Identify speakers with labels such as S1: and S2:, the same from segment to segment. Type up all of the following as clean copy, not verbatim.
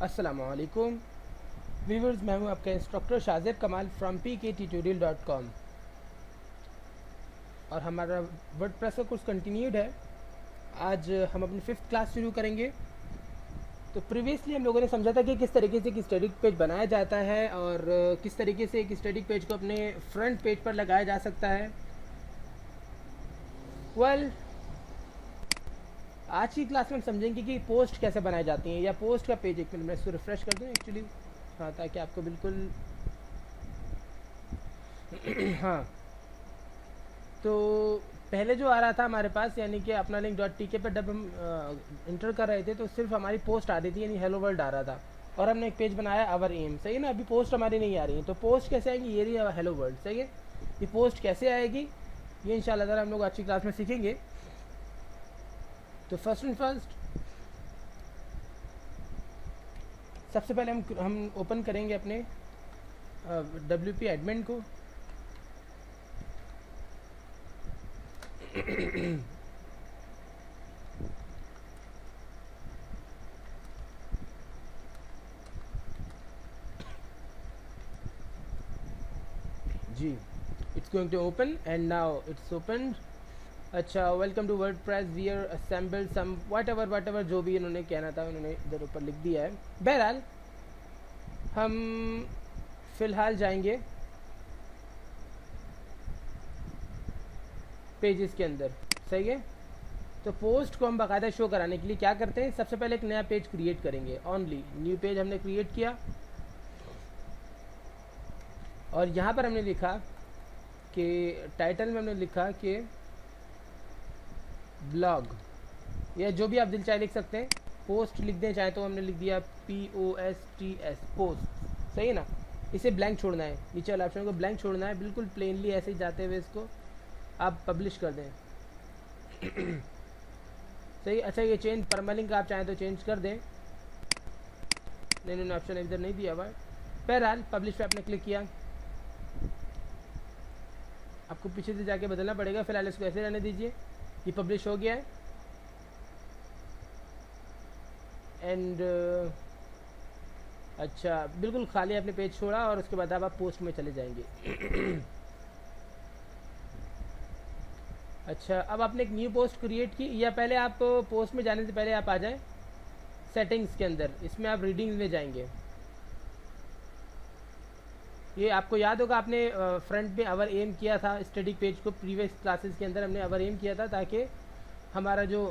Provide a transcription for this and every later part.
S1: अस्सलामुअलैकुम व्यूवर्स, मैं हूं आपका इंस्ट्रक्टर शाज़ेब कमाल फ्रॉम pktutorial.com और हमारा वर्डप्रेस का कोर्स कंटिन्यूड है। आज हम अपनी 5th क्लास शुरू करेंगे। तो प्रीवियसली हम लोगों ने समझा था कि किस तरीके से एक स्टैटिक पेज बनाया जाता है और किस तरीके से एक स्टैटिक पेज को अपने फ्रंट पेज पर लगाया जा सकता है। आज की क्लास में हम समझेंगे कि पोस्ट कैसे बनाई जाती हैं या पोस्ट का पेज। एक मिनट मैं इसको रिफ़्रेश कर दूँ एक्चुअली, हाँ, ताकि आपको बिल्कुल हाँ। तो पहले जो आ रहा था हमारे पास, यानी कि अपना लिंक .tk पर जब हम इंटर कर रहे थे तो सिर्फ हमारी पोस्ट आ रही थी, यानी हेलो वर्ल्ड आ रहा था और हमने एक पेज बनाया अवर एम, सही है ना। अभी पोस्ट हमारी नहीं आ रही है, तो पोस्ट कैसे आएंगी, ये रही हेलो वर्ल्ड, सही है। ये पोस्ट कैसे आएगी ये इंशाल्लाह ताला हम लोग अच्छी क्लास में सीखेंगे। तो फर्स्ट एंड फर्स्ट सबसे पहले हम ओपन करेंगे अपने WP एडमिन को। जी, it's going to open and now it's open. अच्छा, welcome to WordPress where assemble some whatever जो भी इन्होंने कहना था उन्होंने इधर ऊपर लिख दिया है। बहरहाल हम फ़िलहाल जाएंगे पेजेस के अंदर, सही है। तो पोस्ट को हम बाकायदा शो कराने के लिए क्या करते हैं, सबसे पहले एक नया पेज क्रिएट करेंगे। ओनली न्यू पेज हमने क्रिएट किया और यहाँ पर हमने लिखा कि टाइटल में हमने लिखा कि ब्लॉग, या जो भी आप दिल चाहे लिख सकते हैं। पोस्ट लिख दें चाहे तो हमने लिख दिया POSTS पोस्ट, सही है ना। इसे ब्लैंक छोड़ना है, नीचे वाले ऑप्शन को ब्लैंक छोड़ना है, बिल्कुल प्लेनली ऐसे ही जाते हुए इसको आप पब्लिश कर दें। सही। अच्छा, ये चेंज परमालिंक का आप चाहें तो चेंज कर दें, नहीं इन्होंने ऑप्शन इधर नहीं दिया हुआ है। बहरहाल पब्लिश पे आपने क्लिक किया, आपको पीछे से जाके बदलना पड़ेगा, फिलहाल इसको ऐसे रहने दीजिए। ये पब्लिश हो गया है एंड अच्छा, बिल्कुल खाली आपने पेज छोड़ा और उसके बाद आप पोस्ट में चले जाएंगे। अच्छा, अब आपने एक न्यू पोस्ट क्रिएट की, या पहले आप पोस्ट में जाने से पहले आप आ जाएं सेटिंग्स के अंदर, इसमें आप रीडिंग्स में जाएंगे। ये आपको याद होगा आपने फ्रंट में अवर एम किया था स्टैटिक पेज को, प्रीवियस क्लासेस के अंदर हमने अवर एम किया था ताकि हमारा जो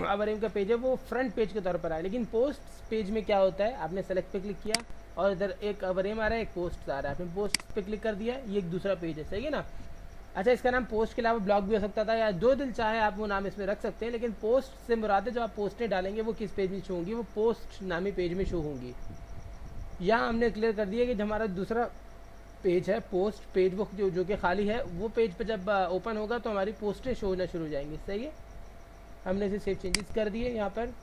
S1: अवर एम का पेज है वो फ्रंट पेज के तौर पर आए। लेकिन पोस्ट पेज में क्या होता है, आपने सेलेक्ट पे क्लिक किया और इधर एक अवर एम आ रहा है, एक पोस्ट आ रहा है, आपने पोस्ट पे क्लिक कर दिया, ये एक दूसरा पेज है, सही है ना। अच्छा, इसका नाम पोस्ट के अलावा ब्लॉग भी हो सकता था, या जो दिल चाहे आप वो नाम इसमें रख सकते हैं, लेकिन पोस्ट से मुराद है जो आप पोस्टें डालेंगे वो किस पेज में शो होंगी, वो पोस्ट नामी पेज में शो होंगी। यहाँ हमने क्लियर कर दिया कि हमारा दूसरा पेज है पोस्ट पेज, वो जो कि खाली है, वो पेज पे जब ओपन होगा तो हमारी पोस्टें शो होना शुरू हो जाएंगी, सही है। हमने इसे सेव चेंजेस कर दिए यहाँ पर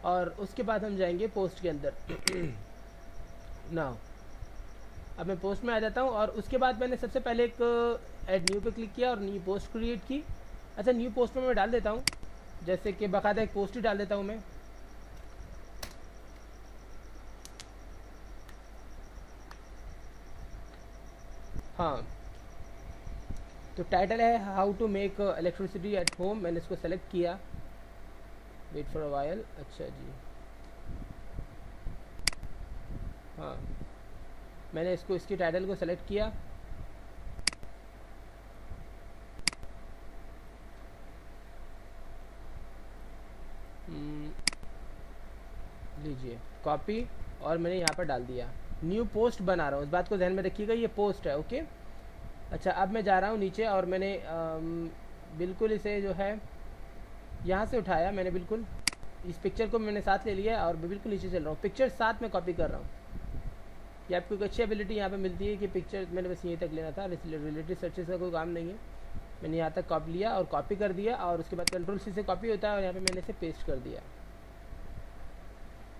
S1: और उसके बाद हम जाएंगे पोस्ट के अंदर। नाउ अब मैं पोस्ट में आ जाता हूँ और उसके बाद मैंने सबसे पहले एक ऐड न्यू पे क्लिक किया और न्यू पोस्ट क्रिएट की। अच्छा, न्यू पोस्ट में मैं डाल देता हूँ, जैसे कि बाकायदा एक पोस्ट ही डाल देता हूँ मैं। हाँ, तो टाइटल है how to make electricity at home, मैंने इसको सेलेक्ट किया, वेट फॉर अ वाइल। अच्छा जी, हाँ, मैंने इसकी टाइटल को सेलेक्ट किया, लीजिए कॉपी, और मैंने यहाँ पर डाल दिया। न्यू पोस्ट बना रहा हूँ, इस बात को ध्यान में रखिएगा, ये पोस्ट है, ओके। अच्छा, अब मैं जा रहा हूँ नीचे और मैंने बिल्कुल इसे जो है यहाँ से उठाया, मैंने बिल्कुल इस पिक्चर को मैंने साथ ले लिया और बिल्कुल नीचे चल रहा हूँ, पिक्चर साथ में कॉपी कर रहा हूँ। ये आपको एक अच्छी एबिलिटी यहाँ पे मिलती है कि पिक्चर मैंने बस यहीं तक लेना था, रिलेटेड सर्चेस का कोई काम नहीं है। मैंने यहाँ तक कॉपी लिया और कॉपी कर दिया और उसके बाद Ctrl+C से कॉपी होता है और यहाँ पे मैंने इसे पेस्ट कर दिया,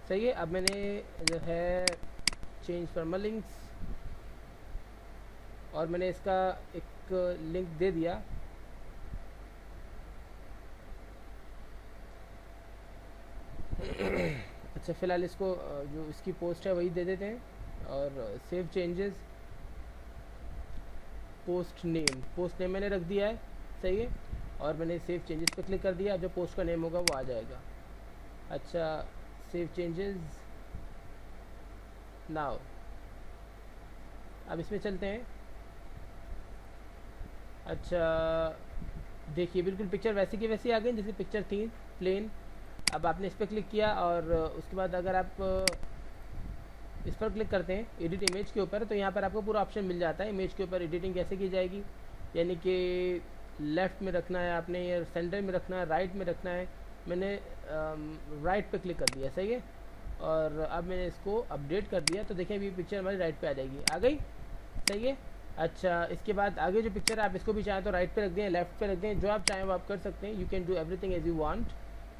S1: सही है। अब मैंने जो है चेंज परमालिंक्स और मैंने इसका एक लिंक दे दिया। अच्छा फ़िलहाल इसको जो इसकी पोस्ट है वही दे देते हैं, और सेव चेंजेस, पोस्ट नेम मैंने रख दिया है, सही है, और मैंने सेव चेंजेस पे क्लिक कर दिया, जो पोस्ट का नेम होगा वो आ जाएगा। अच्छा सेव चेंजेस नाउ, अब इसमें चलते हैं। अच्छा देखिए बिल्कुल पिक्चर वैसी की वैसी आ गई जैसे पिक्चर थी, प्लेन। अब आपने इस पर क्लिक किया और उसके बाद अगर आप इस पर क्लिक करते हैं एडिट इमेज के ऊपर, तो यहाँ पर आपको पूरा ऑप्शन मिल जाता है इमेज के ऊपर एडिटिंग कैसे की जाएगी, यानी कि लेफ़्ट में रखना है आपने या सेंटर में रखना है, राइट में रखना है। मैंने राइट पे क्लिक कर दिया, सही है, और अब मैंने इसको अपडेट कर दिया, तो देखिए अभी पिक्चर हमारी राइट पे आ जाएगी, आ गई, सही है। अच्छा इसके बाद आगे जो पिक्चर आप इसको भी चाहें तो राइट पे रख दें, लेफ्ट पे रख दें, जो आप चाहें वो आप कर सकते हैं। You can do everything as you want.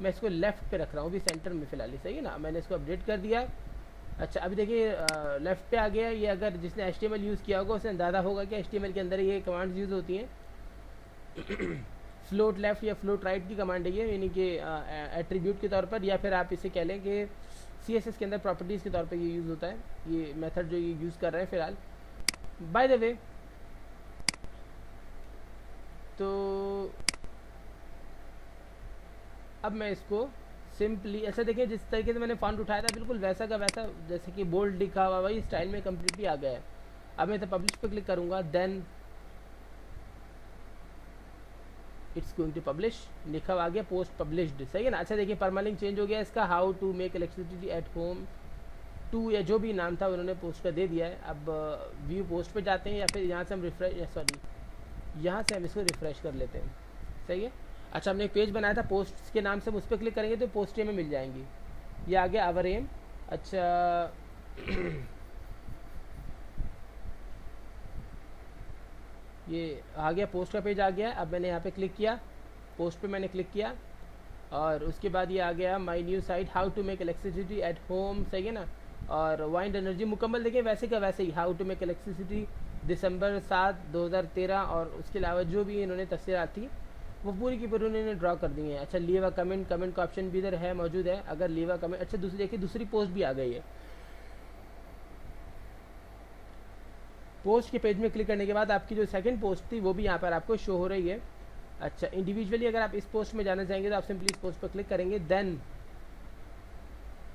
S1: मैं इसको लेफ्ट पे रख रहा हूँ भी सेंटर में फ़िलहाल, सही है ना। मैंने इसको अपडेट कर दिया। अच्छा अभी देखिए लेफ़्ट पे आ गया। ये अगर जिसने HTML यूज़ किया होगा उसे अंदाज़ा होगा कि HTML के अंदर ये कमांड्स यूज़ होती हैं। फ्लोट लेफ़्ट या फ्लोट राइट की कमांड है ये, यानी कि एट्रीब्यूट के तौर पर, या फिर आप इसे कह लें कि CSS के अंदर प्रॉपर्टीज़ के तौर पर ये यूज़ होता है, ये मेथड जो ये यूज़ कर रहे हैं फ़िलहाल। बाय द वे तो अब मैं इसको सिंपली ऐसा देखिए जिस तरीके से मैंने फॉन्ट उठाया था बिल्कुल वैसा का वैसा, जैसे कि बोल्ड लिखा हुआ वही स्टाइल में कम्प्लीटली आ गया है। अब मैं तो पब्लिश पे क्लिक करूँगा, then it's going to publish, लिखा हुआ आ गया पोस्ट पब्लिश्ड, सही है ना। अच्छा देखिए परमालिंक चेंज हो गया इसका, how to make electricity at home two, या जो भी नाम था उन्होंने पोस्ट का दे दिया है। अब व्यू पोस्ट पे जाते हैं, या फिर यहाँ से हम यहाँ से हम इसको रिफ़्रेश कर लेते हैं, सही है। अच्छा हमने एक पेज बनाया था पोस्ट के नाम से, उस पर क्लिक करेंगे तो पोस्ट में मिल जाएंगी। ये आ गया आवर एम। अच्छा ये आ गया पोस्ट का पेज आ गया। अब मैंने यहाँ पे क्लिक किया, पोस्ट पे मैंने क्लिक किया, और उसके बाद ये आ गया my new site how to make electricity at home, सही है ना। और वाइंड एनर्जी मुकम्मल देखिए वैसे का वैसे ही, हाउ टू मेक इलेक्ट्रिसिटी दिसंबर 7, 2013, और उसके अलावा जो भी इन्होंने तस्वीरात थी वो पूरी की पूरी उन्होंने ड्रॉ कर दी है। अच्छा लीव अ कमेंट का ऑप्शन भी इधर है मौजूद है, अगर लीव अ कमेंट। अच्छा दूसरी देखिए दूसरी पोस्ट भी आ गई है। पोस्ट के पेज में क्लिक करने के बाद आपकी जो सेकंड पोस्ट थी वो भी यहाँ पर आपको शो हो रही है। अच्छा इंडिविजुअली अगर आप इस पोस्ट में जाना चाहेंगे तो आप सिंपली इस पोस्ट पर क्लिक करेंगे, देन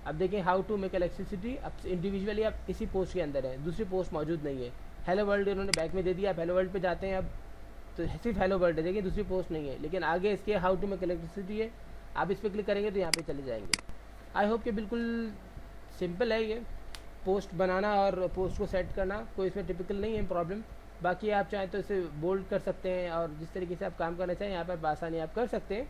S1: अब देखें हाउ टू मेक इलेक्ट्रिसिटी। अब इंडिविजुअली आप इसी पोस्ट के अंदर है, दूसरी पोस्ट मौजूद नहीं है। हेलो वर्ल्ड उन्होंने बैक में दे दिया, आप हेलो वर्ल्ड पे जाते हैं, अब तो सिर्फ हेलो वर्ल्ड है, देखिए दूसरी पोस्ट नहीं है, लेकिन आगे इसके हाउ टू मेक इलेक्ट्रिसिटी है। आप इस पर क्लिक करेंगे तो यहाँ पे चले जाएंगे। आई होप कि बिल्कुल सिंपल है ये पोस्ट बनाना और पोस्ट को सेट करना, कोई इसमें टिपिकल नहीं है प्रॉब्लम। बाकी आप चाहें तो इसे बोल्ड कर सकते हैं, और जिस तरीके से आप काम करना चाहें यहाँ पर बआसानी आप कर सकते हैं।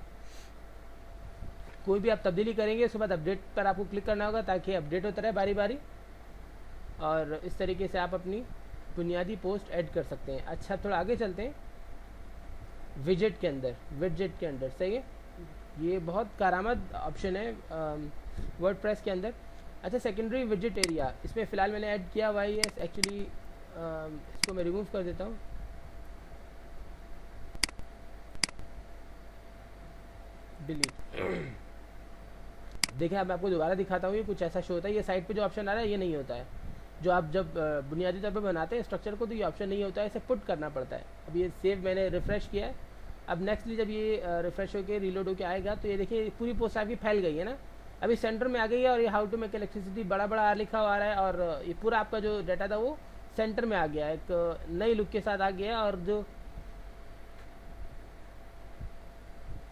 S1: कोई भी आप तब्दीली करेंगे उसके बाद अपडेट पर आपको क्लिक करना होगा ताकि अपडेट होता रहे बारी बारी, और इस तरीके से आप अपनी बुनियादी पोस्ट ऐड कर सकते हैं। अच्छा थोड़ा आगे चलते हैं, विजेट के अंदर, सही है, ये बहुत कारआमद ऑप्शन है वर्डप्रेस के अंदर। अच्छा सेकेंडरी विजेट एरिया, इसमें फ़िलहाल मैंने ऐड किया हुआ है एक्चुअली, इसको मैं रिमूव कर देता हूँ। डिलीट। देखिए अब मैं आपको दोबारा दिखाता हूँ, ये कुछ ऐसा शो होता है। ये साइड पे जो ऑप्शन आ रहा है ये नहीं होता है, जो आप जब बुनियादी तौर पे बनाते हैं स्ट्रक्चर को तो ये ऑप्शन नहीं होता है, इसे पुट करना पड़ता है। अब ये सेव मैंने रिफ़्रेश किया है। अब नेक्स्टली जब ये रिफ़्रेश होकर रीलोड होकर आएगा तो ये देखिए पूरी पोस्ट आपकी फैल गई है ना, अभी सेंटर में आ गई है, और ये हाउ टू मेक इलेक्ट्रिसिटी बड़ा बड़ा लिखा हुआ आ रहा है, और ये पूरा आपका जो डाटा था वो सेंटर में आ गया है, एक नई लुक के साथ आ गया, और जो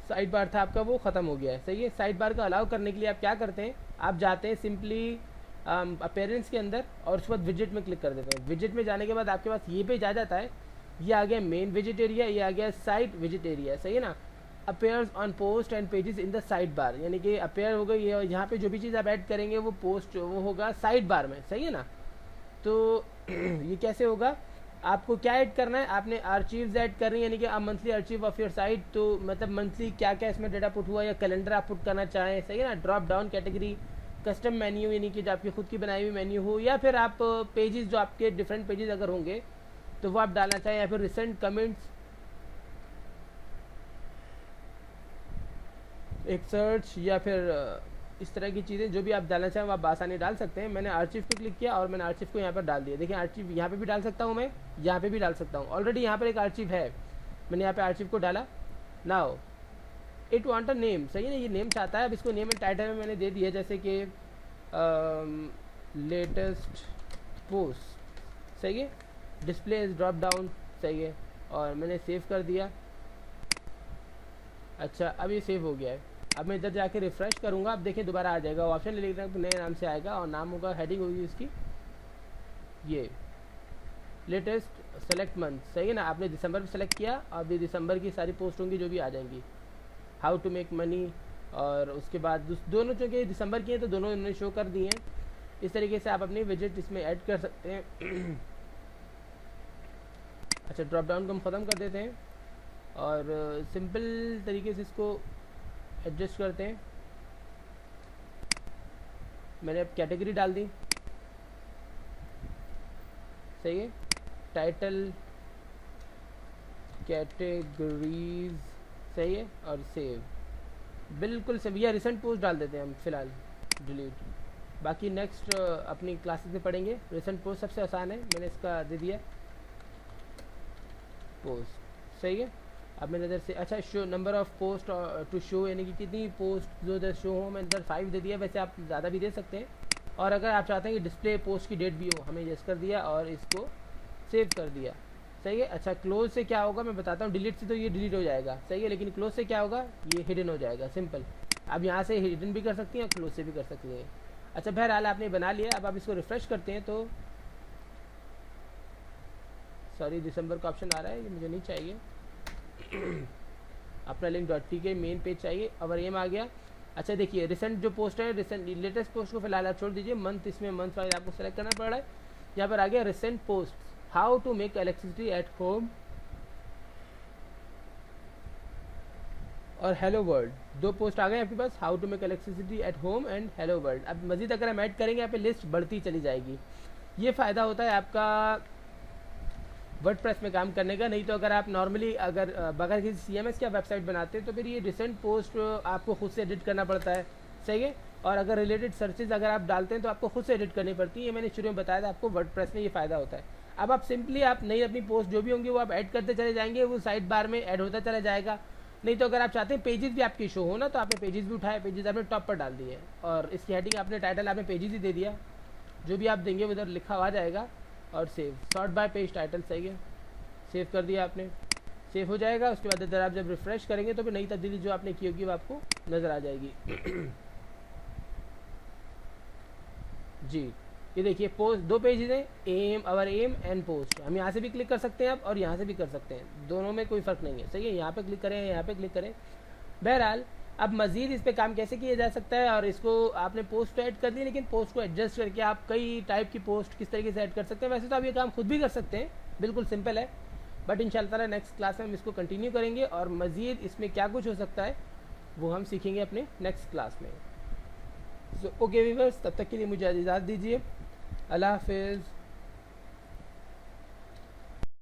S1: साइड बार था आपका वो ख़त्म हो गया है, सही है। साइड बार का अलाउ करने के लिए आप क्या करते हैं, आप जाते हैं सिंपली अपीयरेंस के अंदर, और उसके बाद विजिट में क्लिक कर देते हैं। विजिट में जाने के बाद आपके पास ये पेज आ जाता है, ये आ गया मेन विजिट एरिया, ये आ गया साइड विजिट एरिया, सही है ना। Appears on post and pages in the side bar, यानी कि अपेयर हो गई, यहाँ पे जो भी चीज़ आप ऐड करेंगे वो पोस्ट वो होगा साइड बार में, सही है ना। तो ये कैसे होगा, आपको क्या ऐड करना है, आपने आर्चीव्स ऐड करनी है, यानी कि आप monthly archive of your site, तो मतलब मंथली क्या क्या इसमें डाटा पुट हुआ, या कैलेंडर आप पुट करना चाहें, सही है ना। Drop down category, custom menu, यानी कि जो आपकी खुद की बनाई हुई मेन्यू हो, या फिर आप पेजेस जो आपके डिफरेंट पेजेस अगर होंगे तो वो आप डालना चाहें, या फिर रिसेंट कमेंट्स, एक सर्च, या फिर इस तरह की चीज़ें जो भी आप डालना चाहें वो आप आसानी डाल सकते हैं। मैंने आर्चिव पे क्लिक किया और मैंने आर्चिव को यहाँ पर डाल दिया। देखिए आर्चिव यहाँ पे भी डाल सकता हूँ, मैं यहाँ पे भी डाल सकता हूँ। ऑलरेडी यहाँ पर एक आर्चिव है, मैंने यहाँ पे आर्चिव को डाला। Now it want a name, सही है ना, ये नेम चाहता है। अब इसको नेम एंड टाइटल में मैंने दे दिया, जैसे कि लेटेस्ट पोस्ट, सही है। डिस्प्ले इज ड्रॉप डाउन, सही है, और मैंने सेव कर दिया। अच्छा अब ये सेव हो गया है। अब मैं इधर जाके रिफ़्रेश करूँगा, अब देखिए दोबारा आ जाएगा ऑप्शन, ले लेकर नए नाम से आएगा और नाम होगा, हेडिंग होगी इसकी ये लेटेस्ट सेलेक्ट मंथ, सही है ना। आपने दिसंबर में सेलेक्ट किया, अब ये दिसंबर की सारी पोस्ट होंगी जो भी आ जाएंगी। हाउ टू मेक मनी, और उसके बाद दोनों चूँकि दिसंबर की हैं तो दोनों इन्होंने शो कर दिए हैं। इस तरीके से आप अपनी विजिट इसमें ऐड कर सकते हैं। अच्छा ड्रॉप डाउन को हम ख़त्म कर देते हैं और सिंपल तरीके से इसको एडजस्ट करते हैं। मैंने अब कैटेगरी डाल दी, सही है, टाइटल कैटेगरीज, सही है, और सेव, बिल्कुल सही। या रिसेंट पोस्ट डाल देते हैं हम फिलहाल, डिलीट। बाकी नेक्स्ट अपनी क्लासेस में पढ़ेंगे। रिसेंट पोस्ट सबसे आसान है, मैंने इसका दे दिया पोस्ट, सही है। अब मैंने इधर से अच्छा show number of post to show, यानी कि कितनी पोस्ट जो इधर शो हो, मैंने इधर 5 दे दिया। वैसे आप ज़्यादा भी दे सकते हैं, और अगर आप चाहते हैं कि डिस्प्ले पोस्ट की डेट भी हो, हमें यस कर दिया और इसको सेव कर दिया, सही है। अच्छा क्लोज से क्या होगा मैं बताता हूँ। डिलीट से तो ये डिलीट हो जाएगा, सही है, लेकिन क्लोज से क्या होगा, ये हिडन हो जाएगा, सिंपल। अब यहाँ से हिडन भी कर सकती हैं और क्लोज से भी कर सकती हैं। अच्छा बहरहाल आपने बना लिया। अब आप इसको रिफ़्रेश करते हैं तो सॉरी दिसंबर का ऑप्शन आ रहा है, ये मुझे नहीं चाहिए। अपना लिंक डॉट टी के मेन पेज चाहिए, और एम आ गया। अच्छा देखिए रिसेंट जो पोस्ट है, रिसेंट लेटेस्ट पोस्ट को फिलहाल आप छोड़ दीजिए। मंथ, इसमें मंथ वाइज आपको सेलेक्ट करना पड़ रहा है। यहाँ पर आ गया recent post, how to make electricity at home और हेलो वर्ल्ड, 2 पोस्ट आ गए आपके पास, how to make electricity at home and hello world. अब मजीद अगर हम ऐड करेंगे यहाँ पे लिस्ट बढ़ती चली जाएगी। ये फ़ायदा होता है आपका वर्डप्रेस में काम करने का। नहीं तो अगर आप नॉर्मली अगर बगैर किसी CMS की वेबसाइट बनाते हैं तो फिर ये रिसेंट पोस्ट आपको खुद से एडिट करना पड़ता है, सही है। और अगर रिलेटेड सर्चेज अगर आप डालते हैं तो आपको खुद से एडिट करनी पड़ती है। ये मैंने शुरू में बताया था आपको, वर्डप्रेस में ये फ़ायदा होता है। अब आप सिंपली आप नई अपनी पोस्ट जो भी होंगी वो आप ऐड करते चले जाएंगे, वो साइड बार में ऐड होता चला जाएगा। नहीं तो अगर आप चाहते हैं पेजेस भी आपकी शो हो ना, तो आपने पेजेस भी उठाए, पेजेस आपने टॉप पर डाल दिए, और इसकी हेडिंग आपने टाइटल आपने पेजेस ही दे दिया, जो भी आप देंगे वो इधर लिखा हुआ जाएगा। और save, sort by page title, सही है, सेव कर दिया आपने, सेव हो जाएगा। उसके बाद इधर आप जब रिफ़्रेश करेंगे तो फिर नई तब्दीली जो आपने की होगी वो आपको नज़र आ जाएगी। जी ये देखिए पोस्ट 2 पेजेस हैं, M, hour M and post. हम यहाँ से भी क्लिक कर सकते हैं आप, और यहाँ से भी कर सकते हैं, दोनों में कोई फ़र्क नहीं है, सही है। यहाँ पे क्लिक करें, यहाँ पे क्लिक करें। बहरहाल अब मज़ीद इस पर काम कैसे किया जा सकता है, और इसको आपने पोस्ट तो ऐड कर दी, लेकिन पोस्ट को एडजस्ट करके आप कई टाइप की पोस्ट किस तरीके से ऐड कर सकते हैं। वैसे तो आप ये काम खुद भी कर सकते हैं, बिल्कुल सिंपल है, बट इंशाल्लाह नेक्स्ट क्लास में हम इसको कंटिन्यू करेंगे, और मज़ीद इसमें क्या कुछ हो सकता है वो हम सीखेंगे अपने नेक्स्ट क्लास में। सो ओके व्यूअर्स, तब तक के लिए मुझे इजाज़त दीजिए, अल्लाह हाफिज़।